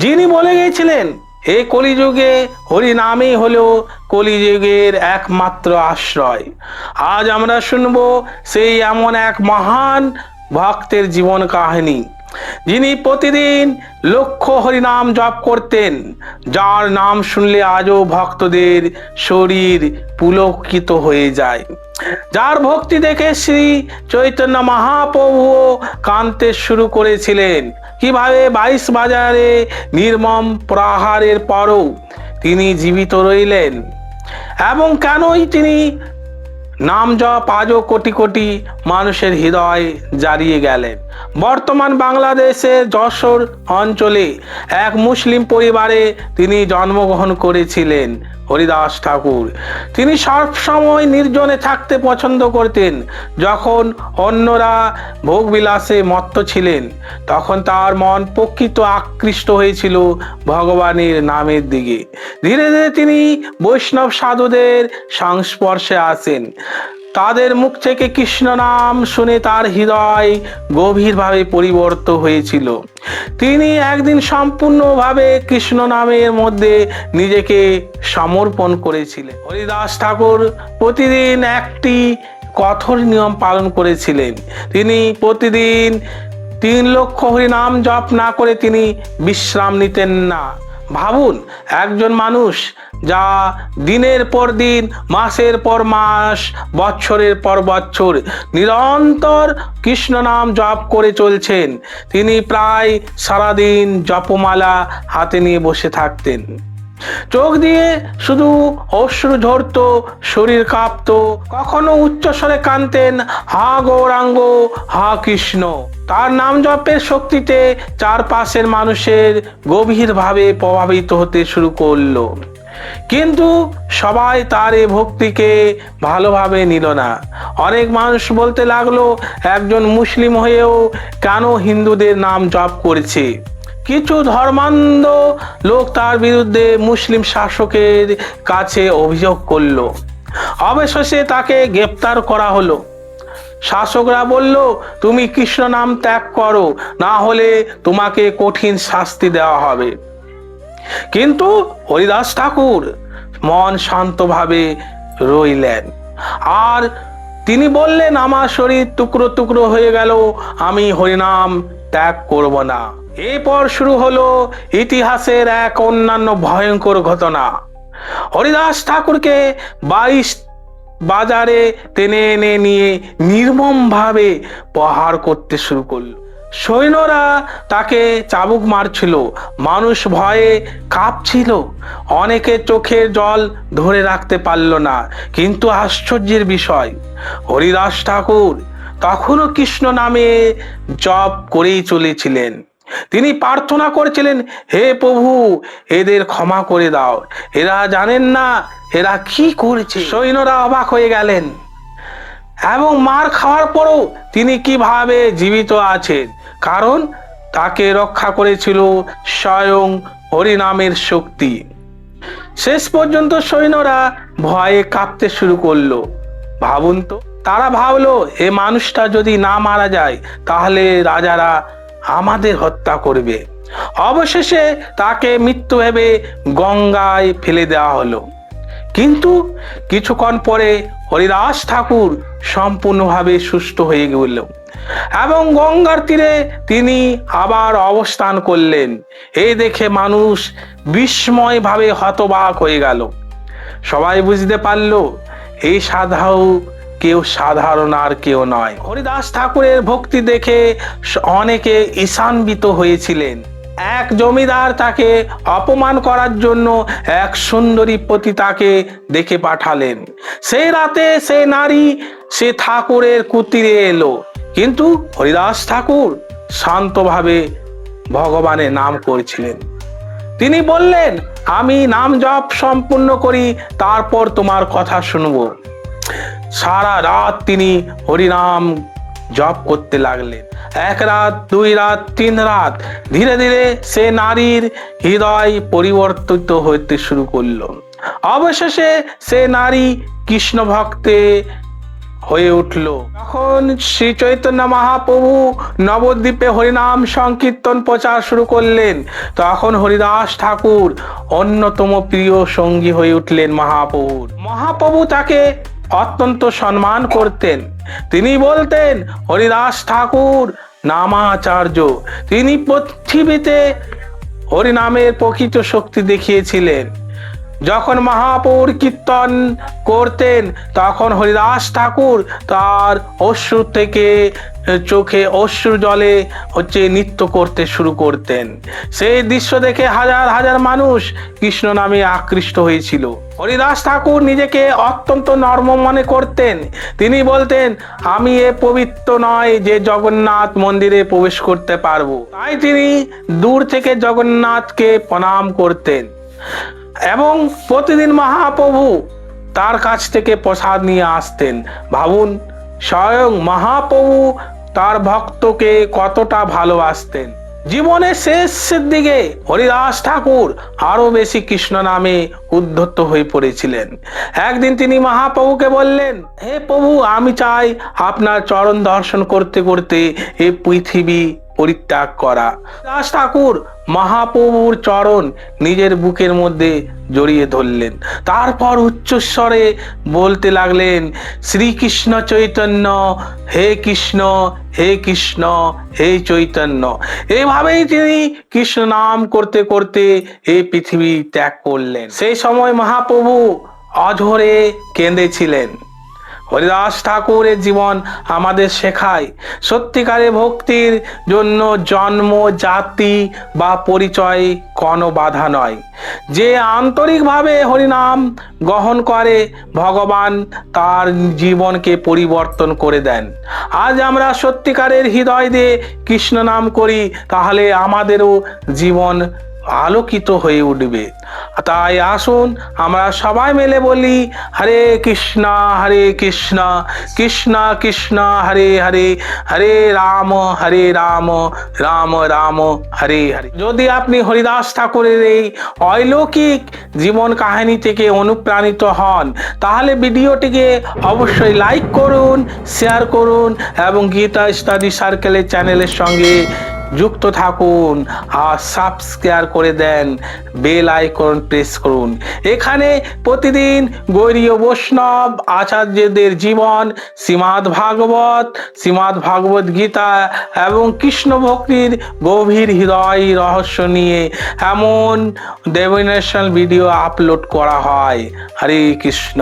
যিনি বলে গিয়েছিলেন এই কলিযুগে হরি নামই হলো কলিযুগের একমাত্র আশ্রয়। আজ আমরা শুনব সেই এমন এক মহান ভক্তের জীবন কাহিনী, যিনি প্রতিদিন লক্ষ হরিনাম জপ করতেন, যার নাম শুনলে আজও ভক্তদের শরীর পুলকিত হয়ে যায়, যার ভক্তি দেখে শ্রী চৈতন্য মহাপ্রভু কাঁদতে শুরু করেছিলেন। কিভাবে 22 বাজারে নির্মম প্রহারের পরও তিনি জীবিত রইলেন এবং কেনই তিনি নাম জপ আজও কোটি কোটি মানুষের হৃদয় জ্বালিয়ে গেলেন। বর্তমান বাংলাদেশের যশোর অঞ্চলে এক মুসলিম পরিবারে তিনি জন্মগ্রহণ করেছিলেন। হরিদাস ঠাকুর তিনি সবসময় নির্জনে থাকতে পছন্দ করতেন। যখন অন্যরা ভোগবিলাসে মত্ত ছিলেন, তখন তার মন প্রকৃত আকৃষ্ট হয়েছিল ভগবানের নামের দিকে। ধীরে ধীরে তিনি বৈষ্ণব সাধুদের সংস্পর্শে আসেন। তাদের মুখ থেকে কৃষ্ণ নাম শুনে তার হৃদয় গভীরভাবে পরিবর্তিত হয়েছিল। তিনি একদিন সম্পূর্ণভাবে কৃষ্ণ নামের মধ্যে নিজেকে সমর্পণ করেছিলেন। হরিদাস ঠাকুর প্রতিদিন একটি কঠোর নিয়ম পালন করেছিলেন। তিনি প্রতিদিন 3 লক্ষ হরিনাম জপ না করে তিনি বিশ্রাম নিতেন না। ভাবুন, একজন মানুষ যা দিনের পর দিন, মাসের পর মাস, বছরের পর বছর নিরন্তর কৃষ্ণ নাম জপ করে চলছেন। তিনি প্রায় সারাদিন জপমালা হাতে নিয়ে বসে থাকতেন। চোখ দিয়ে শুধু অশ্রু ঝরত, শরীর কাঁপত, কখনো উচ্চস্বরে কাঁদতেন, হা গৌরাঙ্গ, হা কৃষ্ণ। তার নাম জপের শক্তিতে চারপাশের মানুষের গভীরভাবে প্রভাবিত হতে শুরু করলো। কিন্তু সবাই তার এই ভক্তিকে ভালোভাবে নিল না। অনেক মানুষ বলতে লাগলো, একজন মুসলিম হয়েও কেন হিন্দুদের নাম জপ করছে। কিছু ধর্মান্ধ লোক তার বিরুদ্ধে মুসলিম শাসকের কাছে অভিযোগ করলো। অবশেষে তাকে গ্রেপ্তার করা হলো। শাসকরা বলল, তুমি কৃষ্ণ নাম ত্যাগ করো, না হলে তোমাকে কঠিন শাস্তি দেওয়া হবে। কিন্তু হরিদাস ঠাকুর মন শান্তভাবে রইলেন আর তিনি বললেন, আমার শরীর টুকরো টুকরো হয়ে গেল, আমি হরিনাম ত্যাগ করব না। এরপর শুরু হলো ইতিহাসের এক অন্যান্য ভয়ঙ্কর ঘটনা। হরিদাস ঠাকুরকে 22 বাজারে টেনে এনে নিয়ে নির্মমভাবে প্রহার করতে শুরু করলো। সৈন্যরা তাকে চাবুক মারছিল, মানুষ ভয়ে কাঁপছিল, অনেকে চোখের জল ধরে রাখতে পারল না। কিন্তু আশ্চর্যের বিষয়, হরিদাস ঠাকুর তখনও কৃষ্ণ নামে জপ করেই চলেছিলেন। তিনি প্রার্থনা করেছিলেন, হে প্রভু, এদের ক্ষমা করে দাও, এরা জানেন না এরা কি করেছে। সৈন্যরা অবাক হয়ে গেলেন এবং মার খাওয়ার পরও তিনি কিভাবে জীবিত আছেন, কারণ তাকে রক্ষা করেছিল স্বয়ং হরিনামের শক্তি। শেষ পর্যন্ত সৈন্যরা ভয়ে কাঁপতে শুরু করলো। ভাবুন তো, তারা ভাবলো, এ মানুষটা যদি না মারা যায় তাহলে রাজারা আমাদের হত্যা করবে। অবশেষে তাকে মৃত্যু ভেবে গঙ্গায় ফেলে দেওয়া হলো। কিন্তু কিছুক্ষণ পরে হরিদাস ঠাকুর সম্পূর্ণভাবে সুস্থ হয়ে গেল এবং গঙ্গার তীরে তিনি আবার অবস্থান করলেন। এই দেখে মানুষ বিস্ময়ভাবে হতবাক হয়ে গেল। সবাই বুঝতে পারল, এই সাধু কেউ সাধারণ আর কেউ নয়। হরিদাস ঠাকুরের ভক্তি দেখে অনেকে ঈশান্বিত হয়েছিলেন। এক জমিদার তাকে অপমান করার জন্য এক সুন্দরী পতিতাকে ডেকে পাঠালেন। সেই রাতে সে নারী সে ঠাকুরের কুটিরে এলো, কিন্তু হরিদাস ঠাকুর শান্তভাবে ভগবানের নাম করছিলেন। তিনি বললেন, আমি নাম জপ সম্পূর্ণ করি, তারপর তোমার কথা শুনবো। সারা রাত তিনি হরিনাম জপ করতে লাগলেন। 1 রাত, 2 রাত, 3 রাত, ধীরে ধীরে সে নারীর হৃদয় পরিবর্তিত হতে শুরু করলো। অবশেষে সে নারী কৃষ্ণ ভক্তে হয়ে উঠল। তখন শ্রী চৈতন্য মহাপ্রভু নবদ্বীপে হরিনাম সংকীর্তন প্রচার শুরু করলেন। তখন হরিদাস ঠাকুর অন্যতম প্রিয় সঙ্গী হয়ে উঠলেন মহাপ্রভুর। মহাপ্রভু তাকে অত্যন্ত সম্মান করতেন। তিনি বলতেন, হরিদাস ঠাকুর নামাচার্য। তিনি পৃথিবীতে হরিনামের প্রকৃত শক্তি দেখিয়েছিলেন। যখন মহাপ্রভুর কীর্তন করতেন তখন হরিদাস ঠাকুর তার অশ্রু থেকে চোখে অশ্রু জলে নৃত্য করতে শুরু করতেন। সেই দৃশ্য দেখে হাজার হাজার মানুষ কৃষ্ণ নামে আকৃষ্ট হয়েছিল। হরিদাস ঠাকুর নিজেকে অত্যন্ত নর্ম মনে করতেন। তিনি বলতেন, আমি এ পবিত্র নয় যে জগন্নাথ মন্দিরে প্রবেশ করতে পারবো। তাই তিনি দূর থেকে জগন্নাথকে প্রণাম করতেন এবং প্রতিদিন মহাপ্রভু তার কাছ থেকে প্রসাদ নিয়ে আসতেন। ভাবুন, স্বয়ং মহাপ্রভু তার ভক্তকে কতটা ভালোবাসতেন। জীবনের শেষের দিকে হরিদাস ঠাকুর আরো বেশি কৃষ্ণ নামে উদ্ধত হয়ে পড়েছিলেন। একদিন তিনি মহাপ্রভুকে বললেন, হে প্রভু, আমি চাই আপনার চরণ দর্শন করতে করতে এই পৃথিবী পরিত্যাগ করা। দাস ঠাকুর মহাপ্রভুর চরণ নিজের বুকের মধ্যে জড়িয়ে ধরলেন। তারপর উচ্চস্বরে বলতে লাগলেন, শ্রীকৃষ্ণ চৈতন্য, হে কৃষ্ণ, হে কৃষ্ণ, হে চৈতন্য। এভাবেই তিনি কৃষ্ণ নাম করতে করতে এই পৃথিবী ত্যাগ করলেন। সেই সময় মহাপ্রভু অঝরে কেঁদেছিলেন। হরিদাস ঠাকুরের জীবন আমাদের শেখায়, সত্যিকারের ভক্তির জন্য জন্ম, জাতি বা পরিচয় কোনো বাধা নয়। যে আন্তরিকভাবে হরিনাম গ্রহণ করে, ভগবান তার জীবনকে পরিবর্তন করে দেন। আজ আমরা সত্যিকারের হৃদয় দিয়ে কৃষ্ণ নাম করি, তাহলে আমাদেরও জীবন আলোকিত হয়ে উঠবে। তাই আসুন আমরা সবাই মিলে বলি, হরে কৃষ্ণ কৃষ্ণ কৃষ্ণ হরে হরে, হরে রাম রাম রাম হরে হরে। যদি আপনি হরিদাস ঠাকুরের এই অলৌকিক জীবন কাহিনী থেকে অনুপ্রাণিত হন, তাহলে ভিডিওটিকে অবশ্যই লাইক করুন, শেয়ার করুন এবং গীতা স্টাডি সার্কেলের চ্যানেলের সঙ্গে যুক্ত থাকুন আর সাবস্ক্রাইব করে দেন, বেল আইকন প্রেস করুন। এখানে প্রতিদিন গৌড়ীয় বৈষ্ণব আচার্যদের জীবন, শ্রীমদ্ ভাগবত গীতা এবং কৃষ্ণ ভক্তির গভীর হৃদয় রহস্য নিয়ে এমন ডেভিনেশনাল ভিডিও আপলোড করা হয়। হরে কৃষ্ণ।